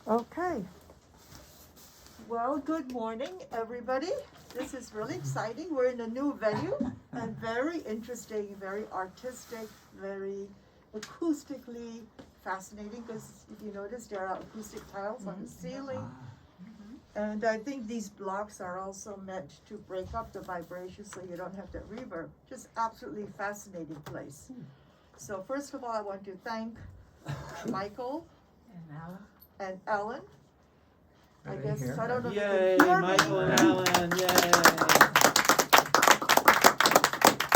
Okay. Well, good morning, everybody. This is really exciting. We're in a new venue and very interesting, very artistic, very acoustically fascinating because if you notice, there are acoustic tiles on the ceiling. And I think these blocks are also meant to break up the vibration so you don't have that reverb. Just absolutely fascinating place. So first of all, I want to thank Michael and Ellen. I guess I don't know if you Yay, can hear Michael me. and Alan, yay!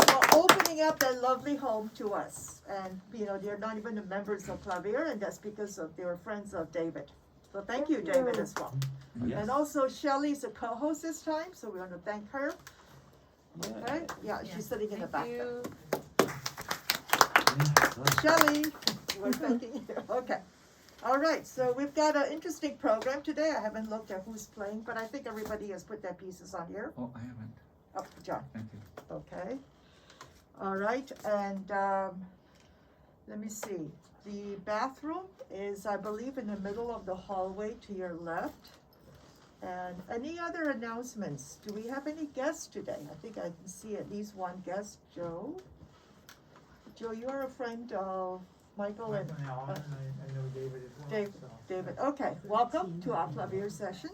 For opening up that lovely home to us. And they're not even the members of Clavier, and that's because of they were friends of David. So thank you, David, as well. Yes. And also Shelley's a co-host this time, so we want to thank her. Okay? Yeah, she's sitting in the back there. Shelley, we're thanking you. Okay. All right, so we've got an interesting program today. I haven't looked at who's playing, but I think everybody has put their pieces on here. Oh, I haven't. Oh, John. Thank you. Okay. All right, and let me see. The bathroom is, I believe, in the middle of the hallway to your left. And any other announcements? Do we have any guests today? I think I can see at least one guest. Joe? Joe, you are a friend of Michael and Alan, I know David as well. David. So. David. Okay, welcome to our Clavier session.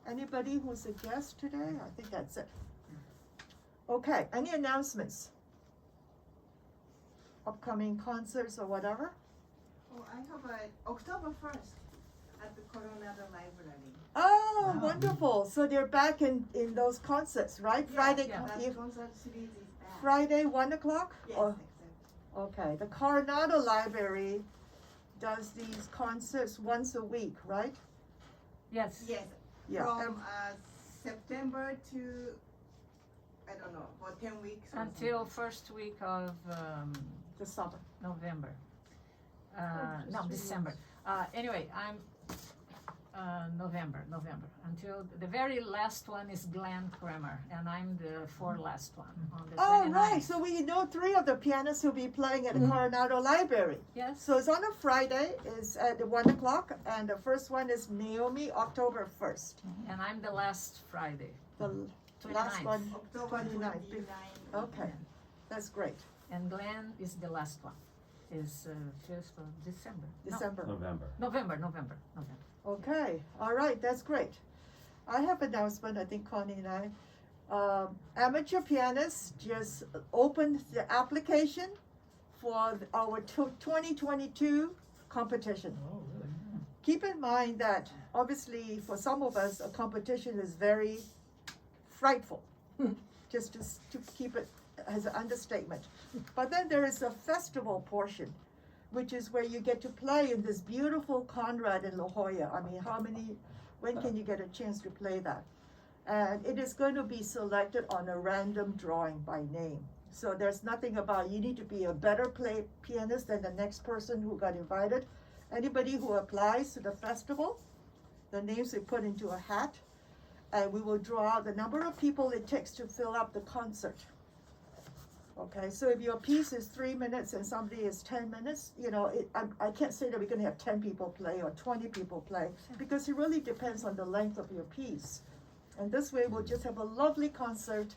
Anybody who's a guest today? I think that's it. Okay, any announcements? Upcoming concerts or whatever? Oh, I have a October 1st at the Coronado Library. Oh, Wow. wonderful. So they're back in those concerts, right? Friday, That concert series is back. Friday, 1 o'clock? Yes, Or- exactly. Okay, the Coronado Library does these concerts once a week, right? Yes. Yes, Yeah. from September to, I don't know, for 10 weeks. or Until something. first week of The summer. November. just No, really December. Anyway, I'm November. Until the very last one is Glenn Kramer, and I'm the last one on the 29th. Oh, right. So we know three of the pianists who'll be playing at the Coronado Library. Yes. So it's on a Friday, it's at 1 o'clock, and the first one is Naomi, October 1st. And I'm the last Friday. The 29th. last one, October 29th. 29. Okay, that's great. And Glenn is the last one. Is 1st of December. December. No, November. Okay, all right, that's great. I have an announcement, I think Connie and I. Amateur pianists just opened the application for our 2022 competition. Oh, really? Keep in mind that obviously for some of us, a competition is very frightful, just to keep it as an understatement. But then there is a festival portion, which is where you get to play in this beautiful Conrad in La Jolla. I mean, when can you get a chance to play that? And it is going to be selected on a random drawing by name. So there's nothing about, you need to be a better pianist than the next person who got invited. Anybody who applies to the festival, the names we put into a hat, and we will draw out the number of people it takes to fill up the concert. Okay, so if your piece is 3 minutes and somebody is 10 minutes, I can't say that we're gonna have 10 people play or 20 people play, because it really depends on the length of your piece. And this way, we'll just have a lovely concert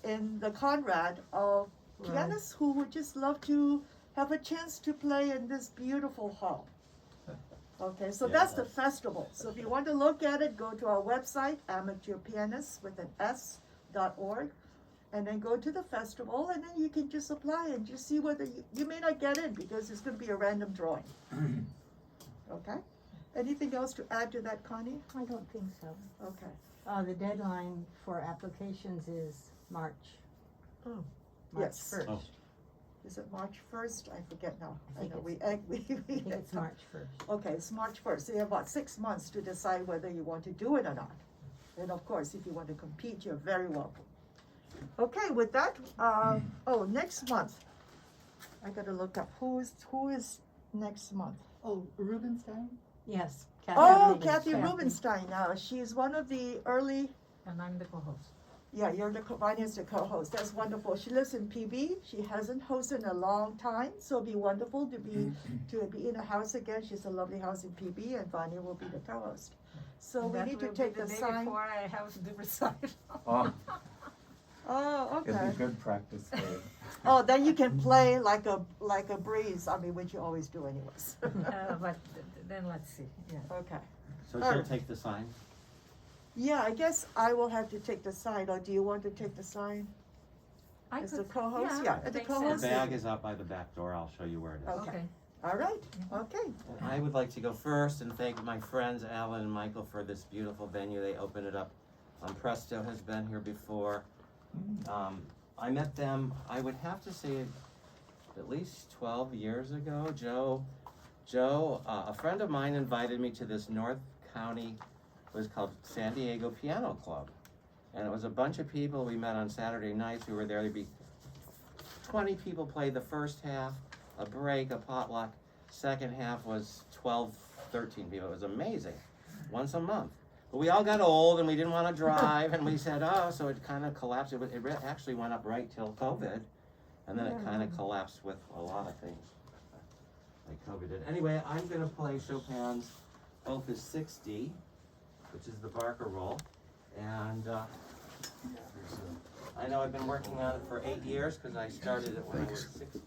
in the Conrad of pianists who would just love to have a chance to play in this beautiful hall. Okay, so that's the festival. So if you want to look at it, go to our website, amateurpianists.org. And then go to the festival, and then you can just apply and just see whether you may not get in because it's going to be a random drawing. Okay? Anything else to add to that, Connie? I don't think so. Okay. The deadline for applications is March Yes. 1st. Oh. Is it March 1st? I forget now. I think we I think it's March 1st. Okay, it's March 1st. So you have about 6 months to decide whether you want to do it or not. And of course, if you want to compete, you're very welcome. Okay, with that, next month, I gotta look up who is next month. Oh, Rubenstein? Yes. Oh, Kathy Rubenstein. Now she's one of the early. And I'm the co-host. Yeah, you're the Vanya's the co-host. That's wonderful. She lives in PB. She hasn't hosted in a long time, so it'll be wonderful to be in a house again. She's a lovely house in PB, and Vanya will be the co-host. So we That need to will be take the the day sign. before I have the recital. Oh, Oh, it'd okay. be good practice for you. Oh, then you can play like a breeze. I mean, which you always do, anyways. But then let's see, yeah. Okay. So All she'll right. take the sign? Yeah, I guess I will have to take the sign, or do you want to take the sign? I As the could- co-host? Yeah, as the makes co-host? The sense. bag is out by the back door, I'll show you where it is. Okay. Okay. All right, okay. And I would like to go first and thank my friends Alan and Michael for this beautiful venue. They opened it up. Presto has been here before. I met them, I would have to say, at least 12 years ago. Joe, a friend of mine invited me to this North County, it was called San Diego Piano Club. And it was a bunch of people we met on Saturday nights who were there. There'd be 20 people played the first half, a break, a potluck. Second half was 12, 13 people. It was amazing, once a month. But we all got old and we didn't want to drive, and we said, oh, so it kind of collapsed. It actually went up right till COVID, and then it kind of collapsed with a lot of things, like COVID did. Anyway, I'm going to play Chopin's Opus 60, which is the Barker roll, and I know I've been working on it for 8 years because I started it when I was 60.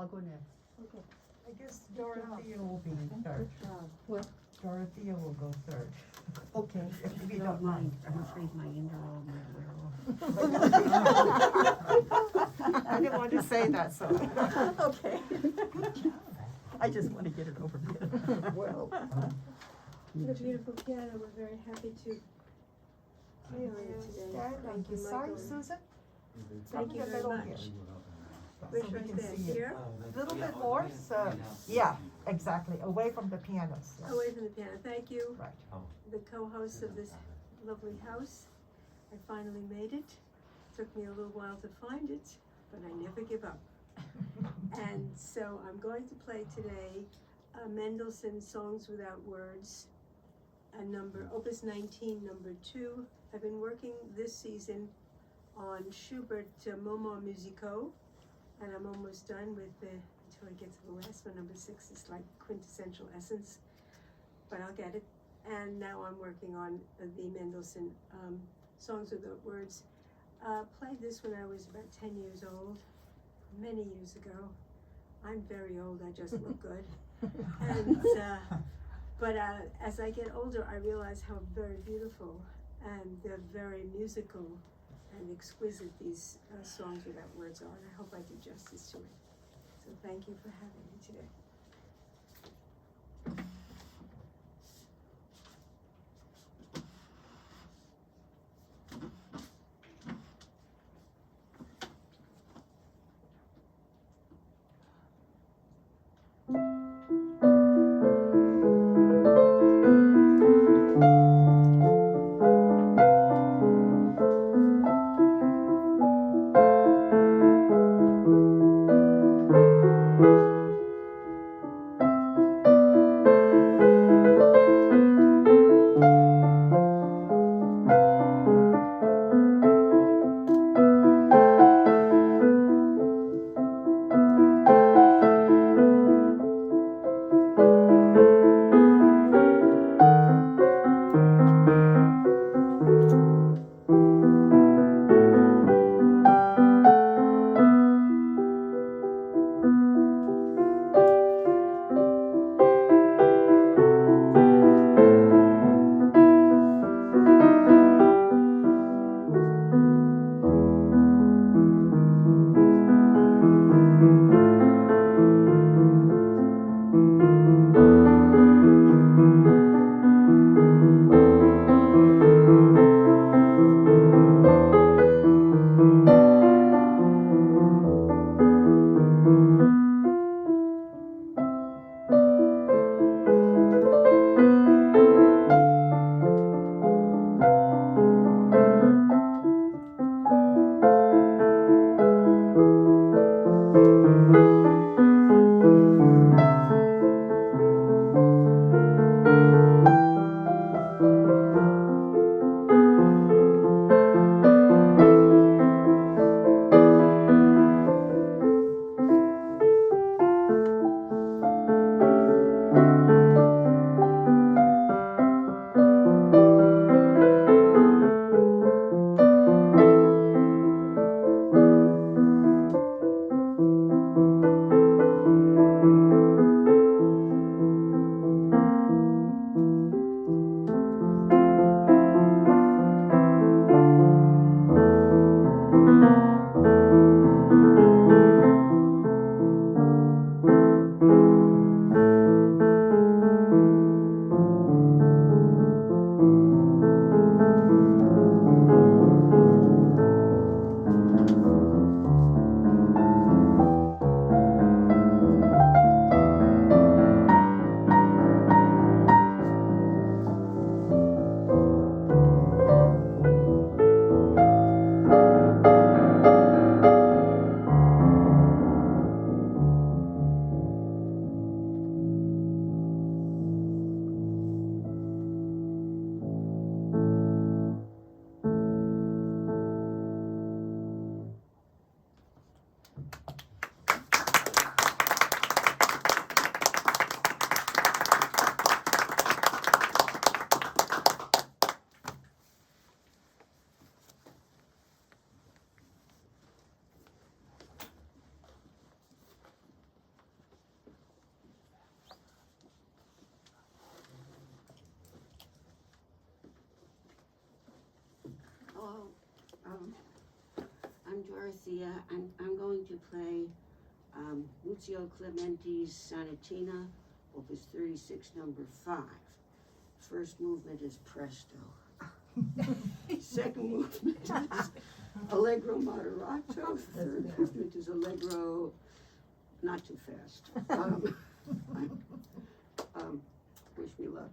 I'll go next. Okay. I guess Dorothea will be third. What? Dorothea will go third. Okay. If you don't mind. I'm afraid my in-law might wear off. I didn't want to say that, so. Okay. I just want to get it over with. Well. The beautiful piano, we're very happy to play on it today. Stand and Thank you, beside Michael. Susan, Thank you a very little much. here. Which So we one's can that, see it. here? Little bit more, so, yeah, exactly, away from the pianos. yes. Away from the piano, thank you. Right. The co-host of this lovely house. I finally made it. Took me a little while to find it, but I never give up. And so I'm going to play today Mendelssohn Songs Without Words, Opus 19, number 2. I've been working this season on Schubert Moments Musicaux, and I'm almost done with until I get to the last one, number 6. It's like quintessential essence, but I'll get it. And now I'm working on the Mendelssohn Songs Without Words. Played this when I was about 10 years old, many years ago. I'm very old, I just look good. And, but as I get older, I realize how very beautiful and they're very musical and exquisite these Songs Without Words are, and I hope I do justice to it. So thank you for having me today. Garcia, and I'm going to play Lucio Clementi's Sonatina, Opus 36, number 5. First movement is Presto. Second movement is Allegro Moderato. Third movement is Allegro not too fast. Wish me luck.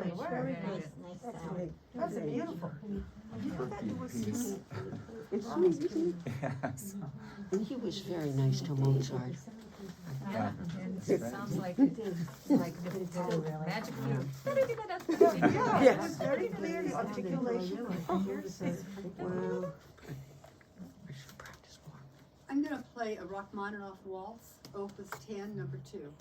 You were very good. Excellent. That's beautiful. You know that it was It's sweet, isn't it? Yes. And he was very nice to Mozart. Yeah, and it sounds like the magic flute. Yeah, it was very clear, the articulation. Wow. I should practice more. I'm gonna play a Rachmaninoff waltz, opus 10, number 2.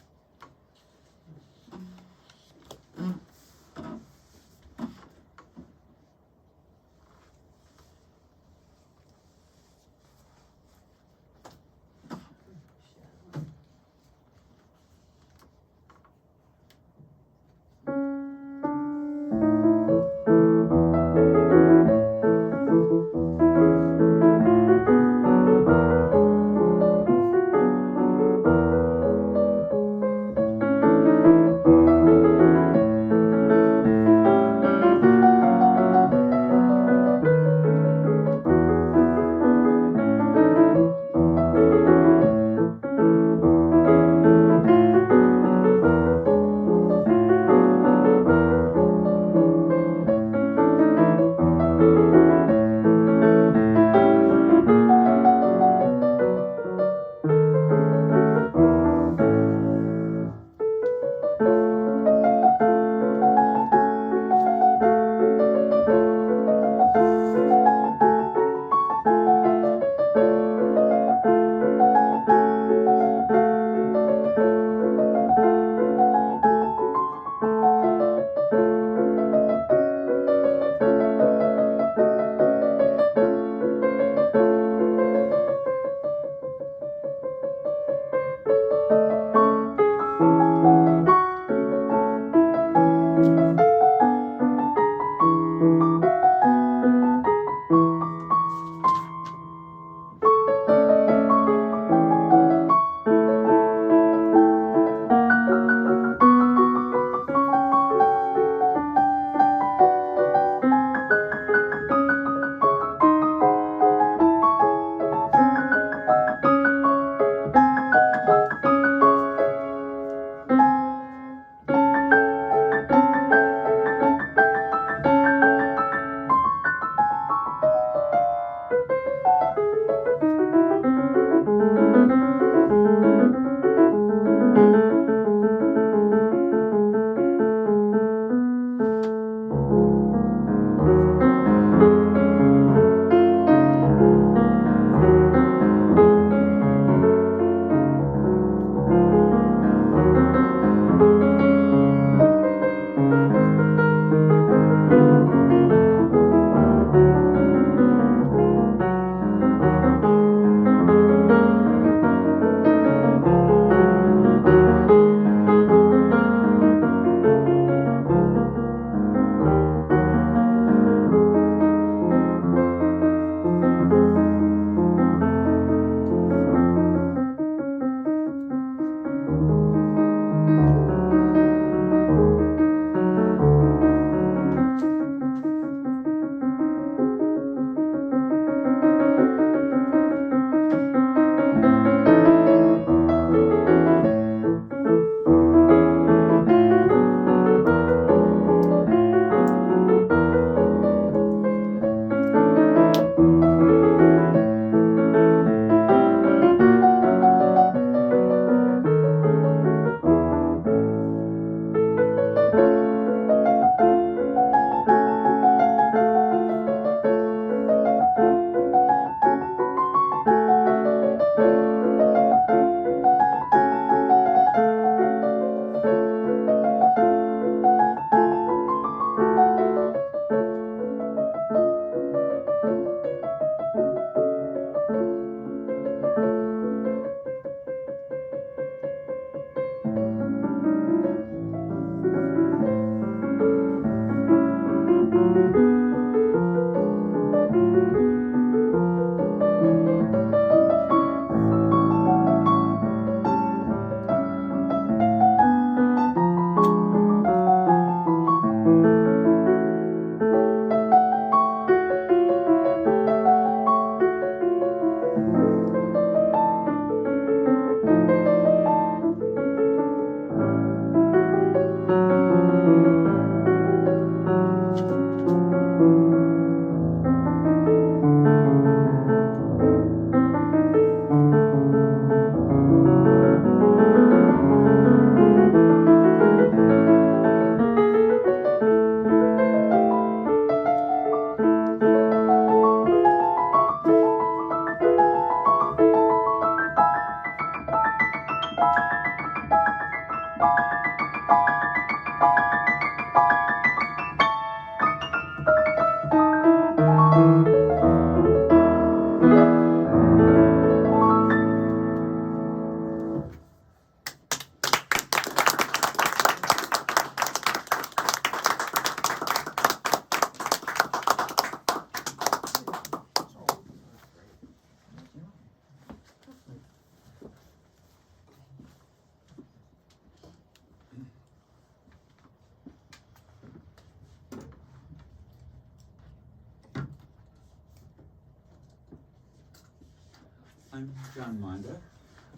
I'm John Monda.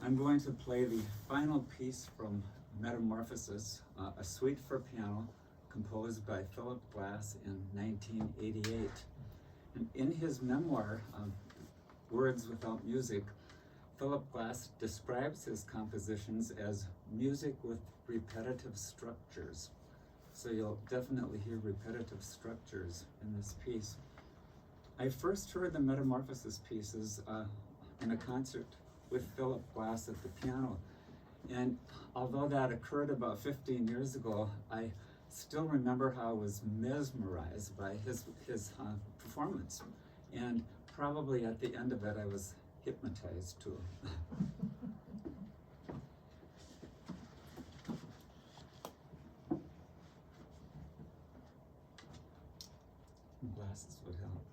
I'm going to play the final piece from Metamorphosis, a suite for piano composed by Philip Glass in 1988. And in his memoir, Words Without Music, Philip Glass describes his compositions as music with repetitive structures. So you'll definitely hear repetitive structures in this piece. I first heard the Metamorphosis pieces in a concert with Philip Glass at the piano. And although that occurred about 15 years ago, I still remember how I was mesmerized by his performance. And probably at the end of it, I was hypnotized too. Glasses would help.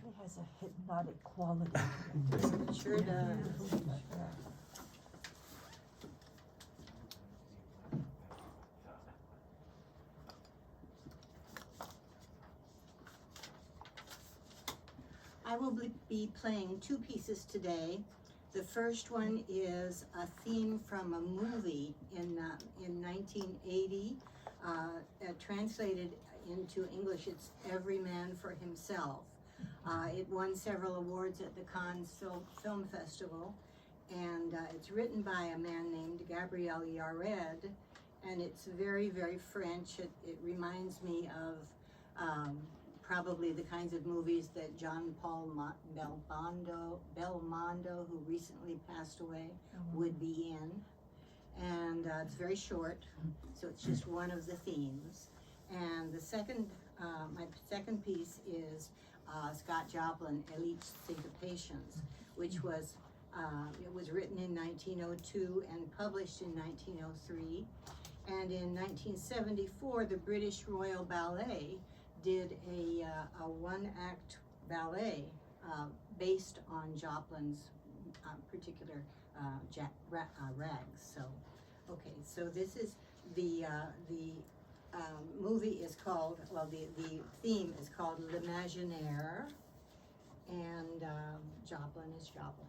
really has a hypnotic quality to it. It sure does. Yeah. I will be playing two pieces today. The first one is a theme from a movie in 1980. Translated into English, it's Every Man for Himself. It won several awards at the Cannes Film Festival, and it's written by a man named Gabriel Yared, and it's very, very French. It reminds me of probably the kinds of movies that John Paul Belmondo, who recently passed away, would be in. And it's very short, so it's just one of the themes. And the second, my second piece is Scott Joplin, Elite Syncopations, which was, it was written in 1902 and published in 1903. And in 1974, the British Royal Ballet did a one-act ballet based on Joplin's particular rags. So, okay, so this is the movie is called, well, the theme is called L'Imaginaire, and Joplin is Joplin.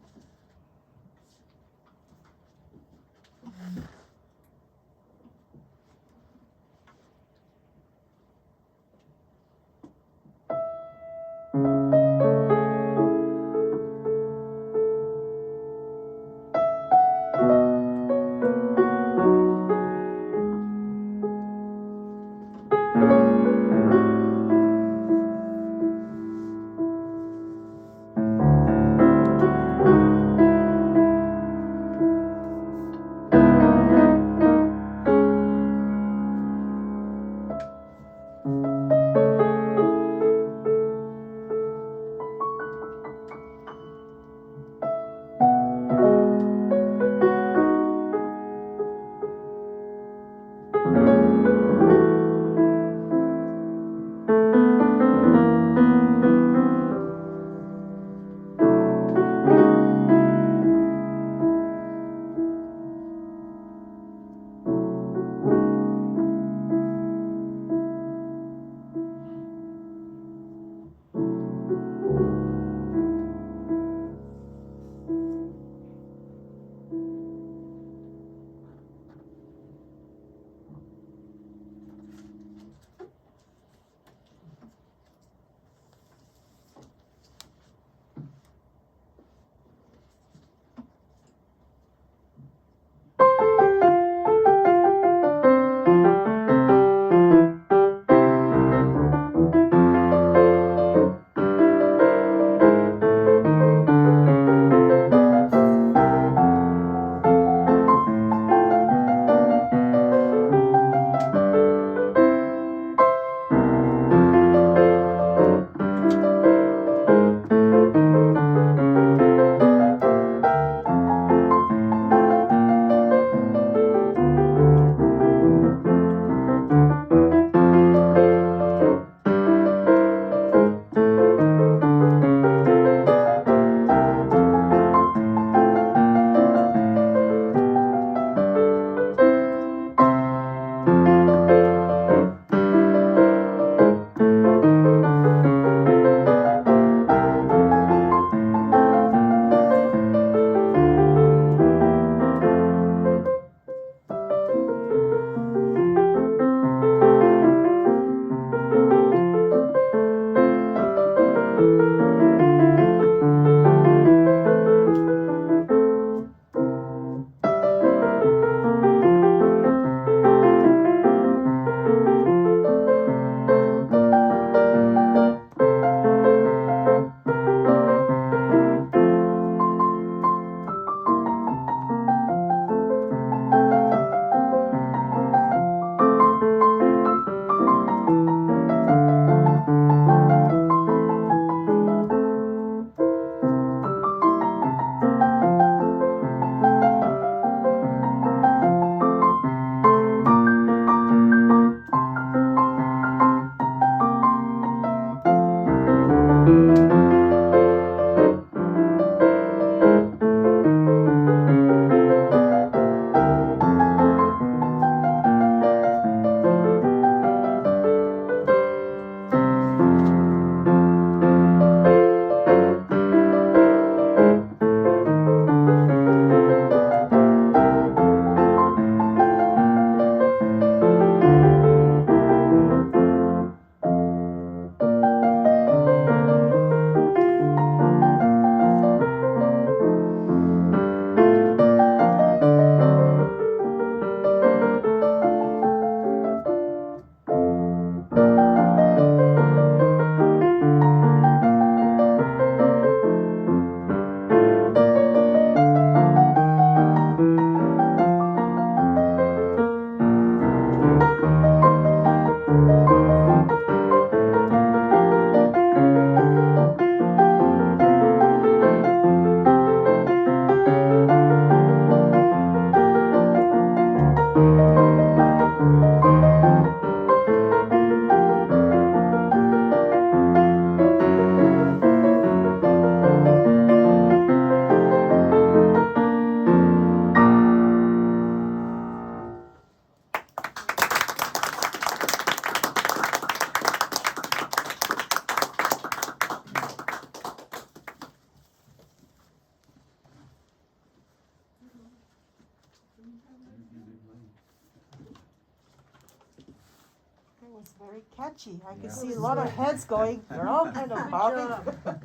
catchy. I could Yeah. see a lot of heads going, they're all kind of bobbing.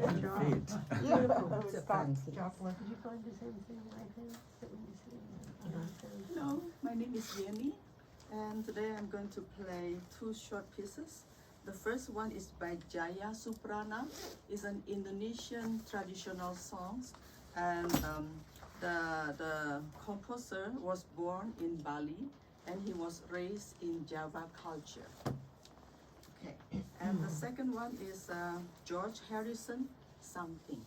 Good job. Feet. Yeah, Beautiful. it It's was a fun. fun piece. Jocelyn. Did you find the same thing like that? That when you see Hello, my name is Yeni, and today I'm going to play two short pieces. The first one is by Jaya Suprana. It's an Indonesian traditional song, and the composer was born in Bali, and he was raised in Java culture. Okay, and the second one is George Harrison, Something.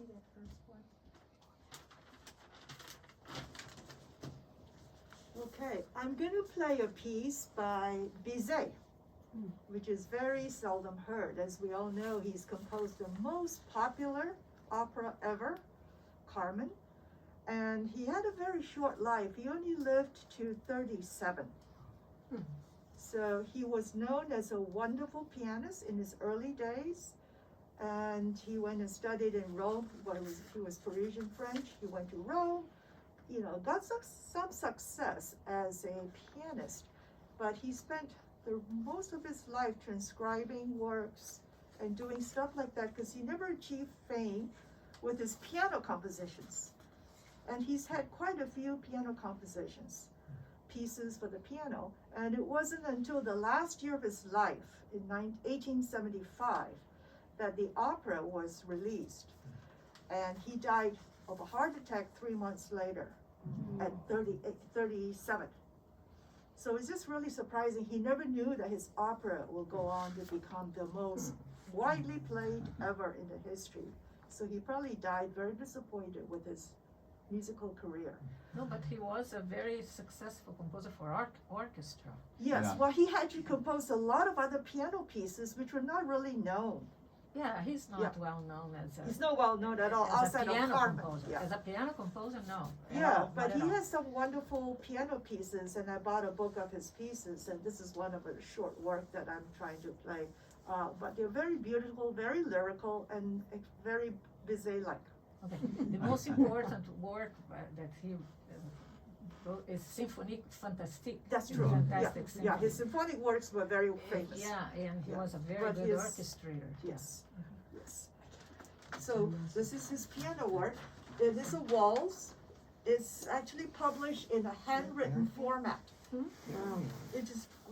see that first one? Okay, I'm gonna play a piece by Bizet, which is very seldom heard. As we all know, he's composed the most popular opera ever, Carmen, and he had a very short life. He only lived to 37. So he was known as a wonderful pianist in his early days, and he went and studied in Rome. He was Parisian French. He went to Rome, got some success as a pianist, but he spent most of his life transcribing works and doing stuff like that because he never achieved fame with his piano compositions. And he's had quite a few piano compositions, pieces for the piano, and it wasn't until the last year of his life, in 1875, that the opera was released. And he died of a heart attack 3 months later at 37. So it's just really surprising. He never knew that his opera will go on to become the most widely played ever in the history. So he probably died very disappointed with his musical career. No, but he was a very successful composer for orchestra. Yes, Yeah. well, he actually composed a lot of other piano pieces which were not really known. Yeah, he's not well known as a He's not well known at all as a outside of piano Carmen. composer. Yeah. As a piano composer, no. at Yeah, all, but not he at all. has some wonderful piano pieces, and I bought a book of his pieces, and this is one of a short work that I'm trying to play. But they're very beautiful, very lyrical, and very Bizet-like. Okay. The most important work that he wrote is Symphonie Fantastique. That's true. Fantastic Yeah, Symphony. his symphonic works were very famous. Yeah, and he Yeah. was a very But good his- orchestrator. Yes, yes. So this is his piano work. It is a waltz. It's actually published in a handwritten format.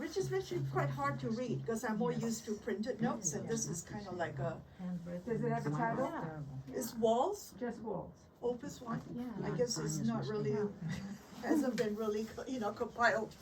Which is actually quite hard to read because I'm more used to printed notes, and this is kind of like a. Handwritten. Does it have a title? It's terrible. It's waltz, Just waltz. opus 1. Yeah. I guess it's not really, hasn't been really, compiled.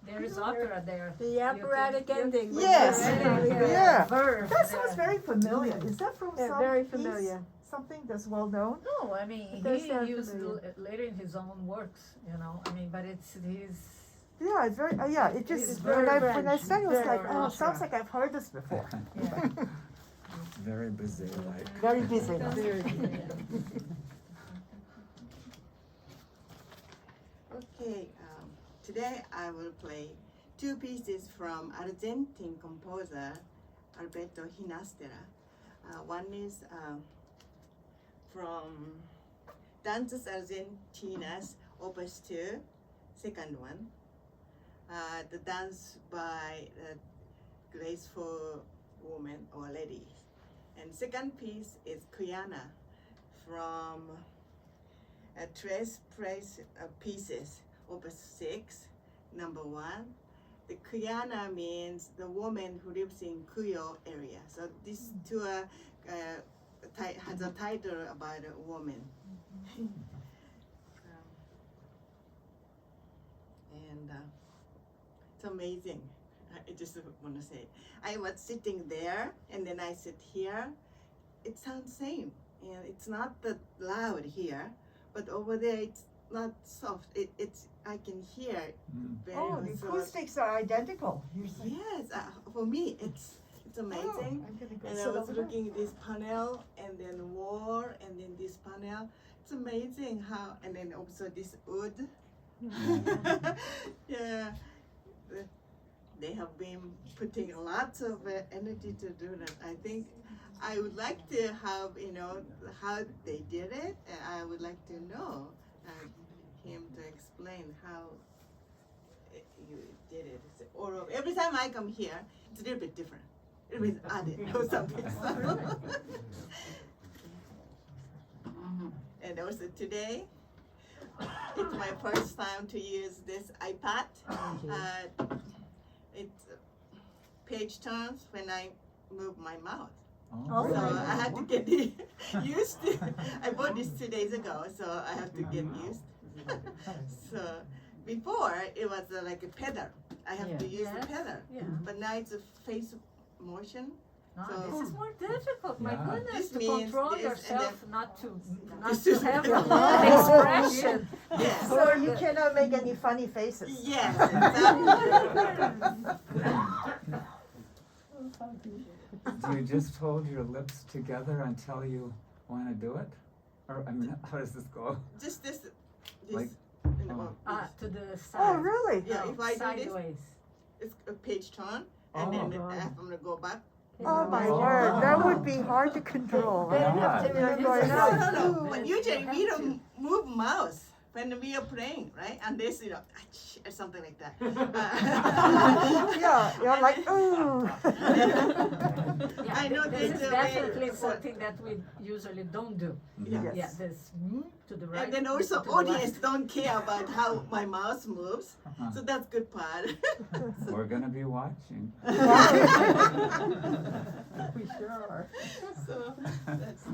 There is opera there. The operatic ending. was Yes. very good. Yeah. Verve That there. sounds very familiar. Is that from Yeah, some very piece? familiar. Something that's well known? No, I mean, It does he sound used familiar. later in his own works, you know, I mean, but it's his, Yeah, it's very, yeah, it It's just, very when I French, sang it was like, very oh, it sounds opera. like I've heard this before. yeah. Very Bizet-like. Very busy. Okay, today I will play two pieces from Argentine composer Alberto Ginastera. One is from Danzas Argentinas, Opus 2, second one. The dance by a graceful woman or lady. And second piece is Cuyana from Tres Pieces, Opus 6, number 1. The Cuyana means the woman who lives in Cuyo area. So this tour has a title about a woman. And it's amazing. I just want to say, I was sitting there, and then I sit here. It sounds same, and it's not that loud here, but over there it's not soft. It's I can hear it very Oh, the so- acoustics are identical. You're saying. Yes, for me it's amazing. Oh, I'm gonna go And sit I was over there. looking at this panel, and then wall, and then this panel. It's amazing how, and then also this wood. Yeah, they have been putting lots of energy to do that. I think I would like to have, how they did it, and I would like to know him to explain how you did it. Or every time I come here, it's a little bit different. A little bit added or something. And also today, it's my first time to use this iPad. It's page turns when I move my mouth. Oh, So right. I had to get used to. I bought this 2 days ago, so I have to get used. So before it was like a pedal. I have to use the Yes. pedal. Yeah. But now it's a face motion. No, So- this is more difficult, my Yeah. goodness, This to means control this and yourself, then- not to This is- have Yeah. an expression. Yes. So you cannot make any funny faces. Yes, exactly. Do you just hold your lips together until you want to do it? Or, I mean, how does this go? Just this, Like- To the side. Oh, really? Yeah, if I do this, Sideways. it's a page turn, and Oh. then I'm gonna go back. Oh, my Oh. word, that would be hard to control. They don't have to Yeah. remember Yeah. enough. No, but usually we don't move mouse when we are playing, right? Unless, or something like that. Yeah, you're like, ooh. Yeah, I know this there's is a way definitely for- something that we usually don't do. Yes. Yeah, this to the right. And then also to the audience left. don't care about how my mouse moves, Uh-huh. so that's good part. We're gonna be watching. We sure are. So that's.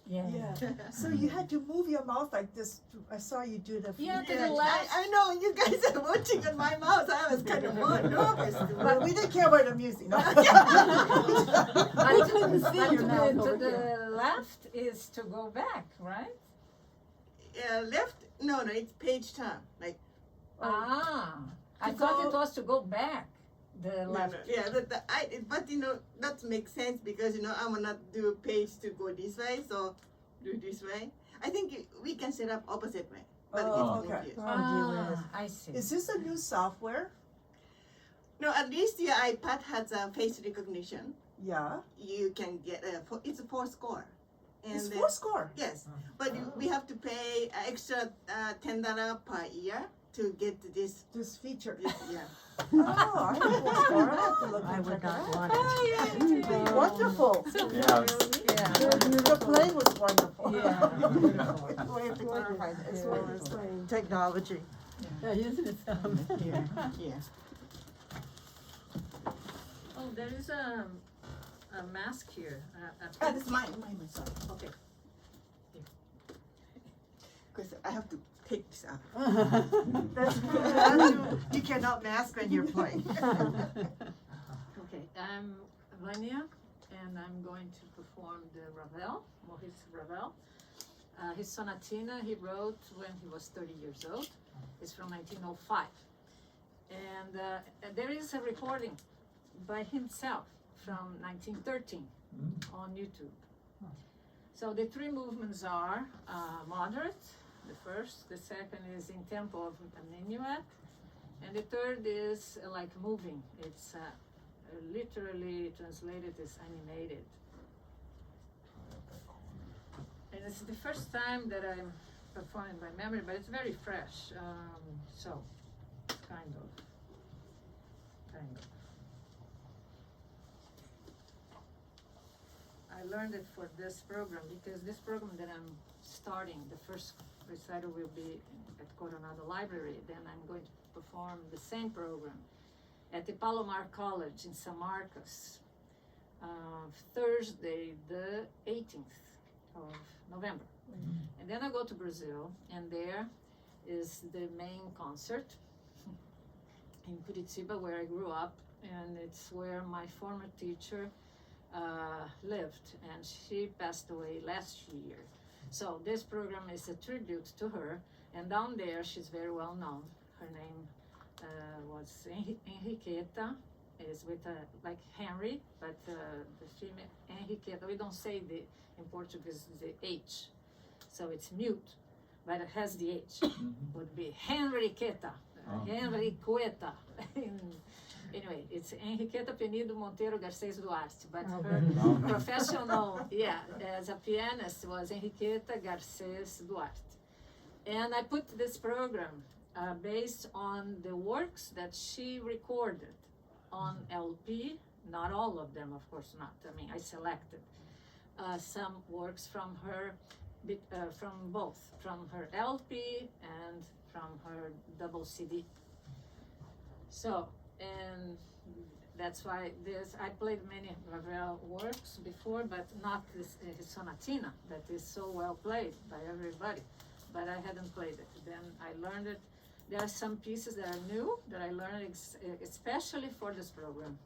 Yeah. So you had to move your mouth like this. I saw you do the. Yeah, to Yeah, the left. I know you guys are watching on my mouth. I was kind of more nervous. But we didn't care about the music. No? But your mouth to over the left is to go back, right? Left? No, it's page turn. Like Ah, I To thought go- it was to go back. The no, left. no, yeah, but that makes sense because I will not do a page to go this way, so do this way. I think we can set up opposite way, but Oh, it's okay. confused. Ah, I see. Is this a new software? No, at least your iPad has a face recognition. Yeah. You can get it's a 4 score. It's then- 4 score. Yes, but we have to pay extra $10 per year to get this. This feature. Yeah. Oh, I have 4 score. I have to look I and would check it not out. want it. Wonderful. Yes. Yeah. The play was wonderful. Yeah. We have to clarify that. It's Yeah. wonderful. Technology. Yeah, isn't it something? Yeah. Oh, there is a mask here. That's mine. Sorry. Okay. Because I have to take this out. That's good. You cannot mask when you're playing. Okay, I'm Vanya, and I'm going to perform the Ravel, Maurice Ravel. His sonatina he wrote when he was 30 years old. It's from 1905. And there is a recording by himself from 1913 on YouTube. So the three movements are moderate, the first, the second is in tempo of a minuet, and the third is like moving. It's literally translated as animated. And it's the first time that I'm performing by memory, but it's very fresh. So, kind of. I learned it for this program because this program that I'm starting, the first recital will be at Coronado Library. Then I'm going to perform the same program at the Palomar College in San Marcos, Thursday, the 18th of November. And then I go to Brazil, and there is the main concert in Curitiba, where I grew up, and it's where my former teacher lived, and she passed away last year. So this program is a tribute to her, and down there she's very well known. Her name was Henriqueta, is with like Henry, but the female Henriqueta, we don't say in Portuguese the H, so it's mute, but it has the H. Would be Henriqueta, Henriqueta. Anyway, it's Henriqueta Penido Monteiro Garcês Duarte, but her professional, as a pianist was Henriqueta Garcês Duarte. And I put this program based on the works that she recorded on LP, not all of them, of course not. I mean, I selected some works from her, from both, from her LP and from her double CD. So, and that's why I played many Ravel works before, but not his sonatina that is so well played by everybody. But I hadn't played it. Then I learned it. There are some pieces that are new that I learned especially for this program.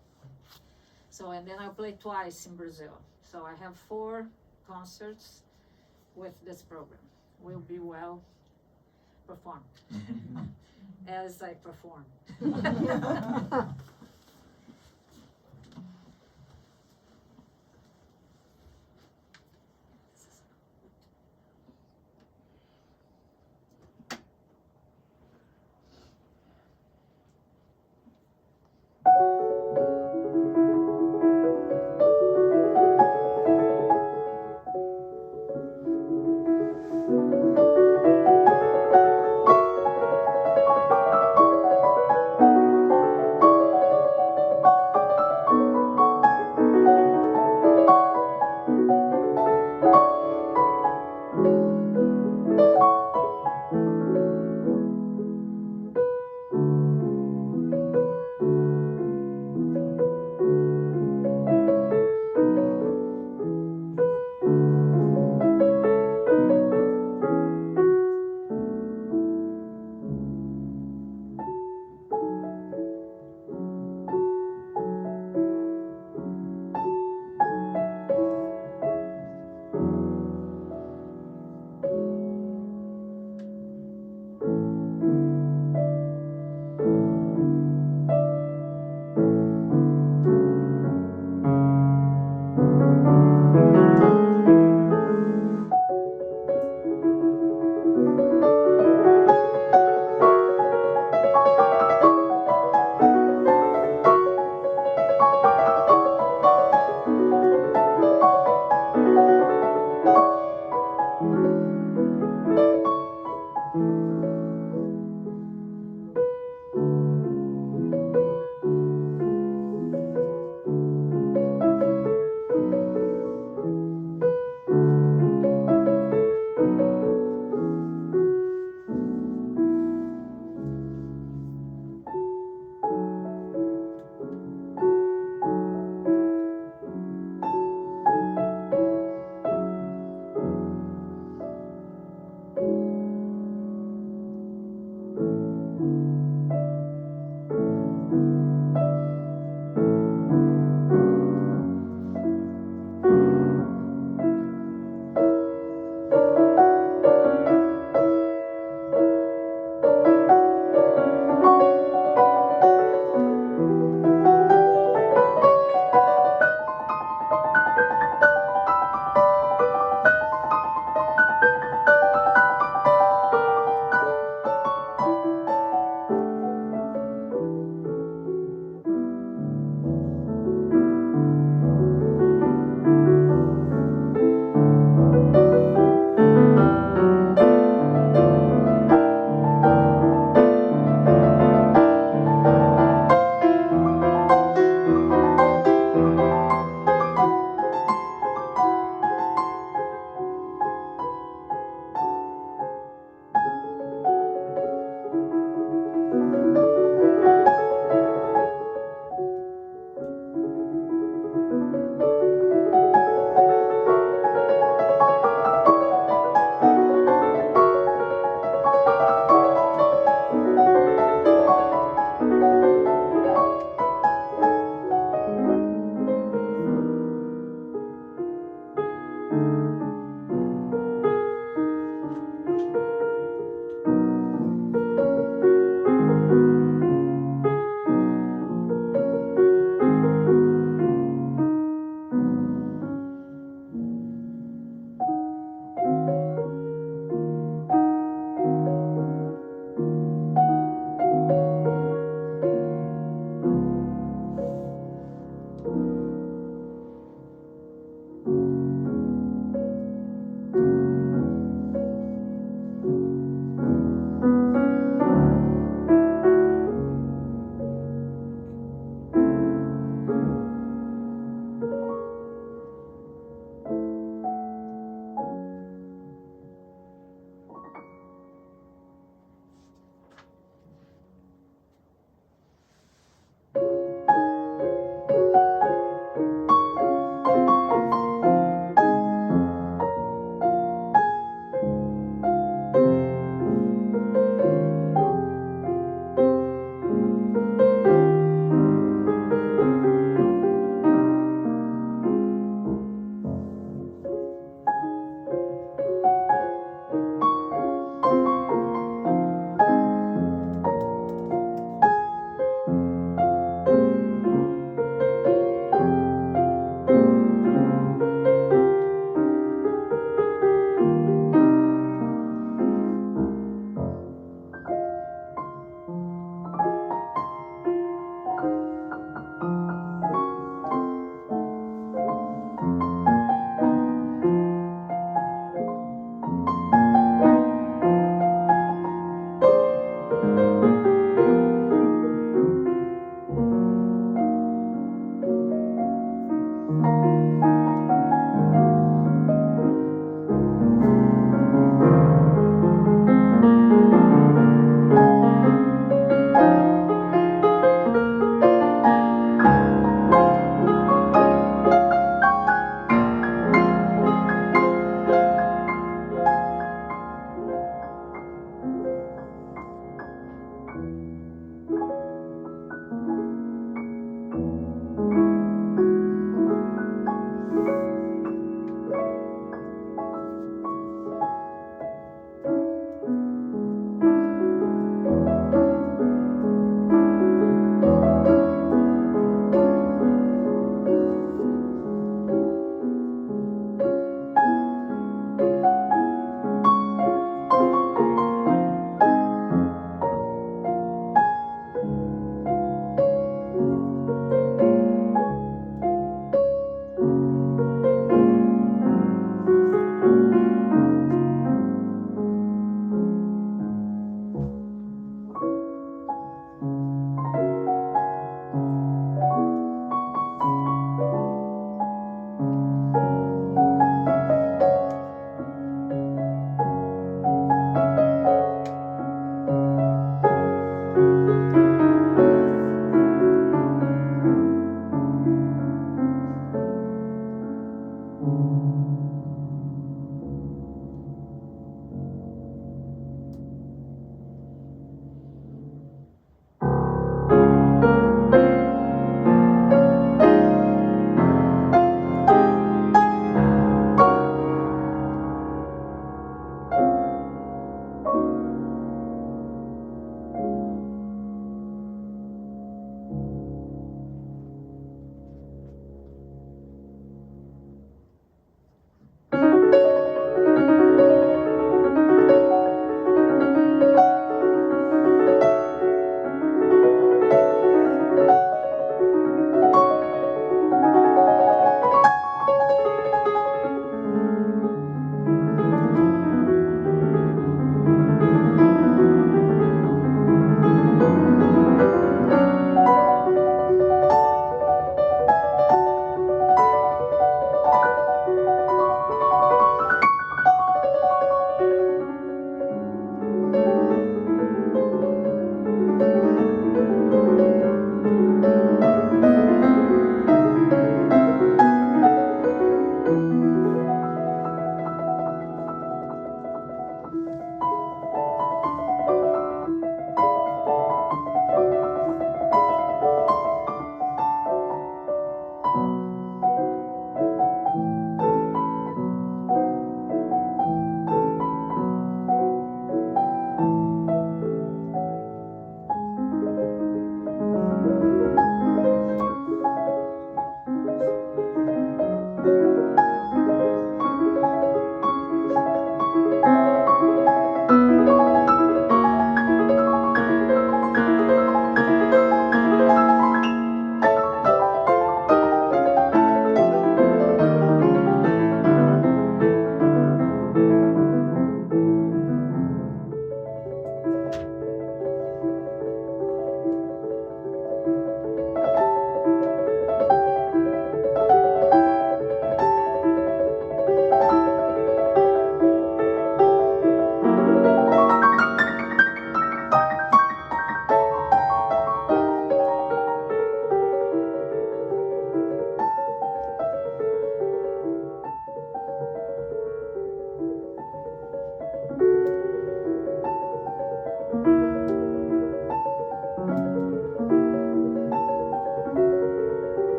So, and then I'll play twice in Brazil. So I have 4 concerts with this program. Will be well performed as I perform.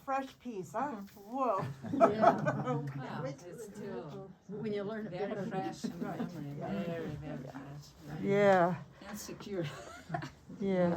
fresh piece, huh? Whoa. Yeah. Wow. Well, it's still When you learn it very better. fresh in memory, very, very fresh. Yeah, And secure. yeah.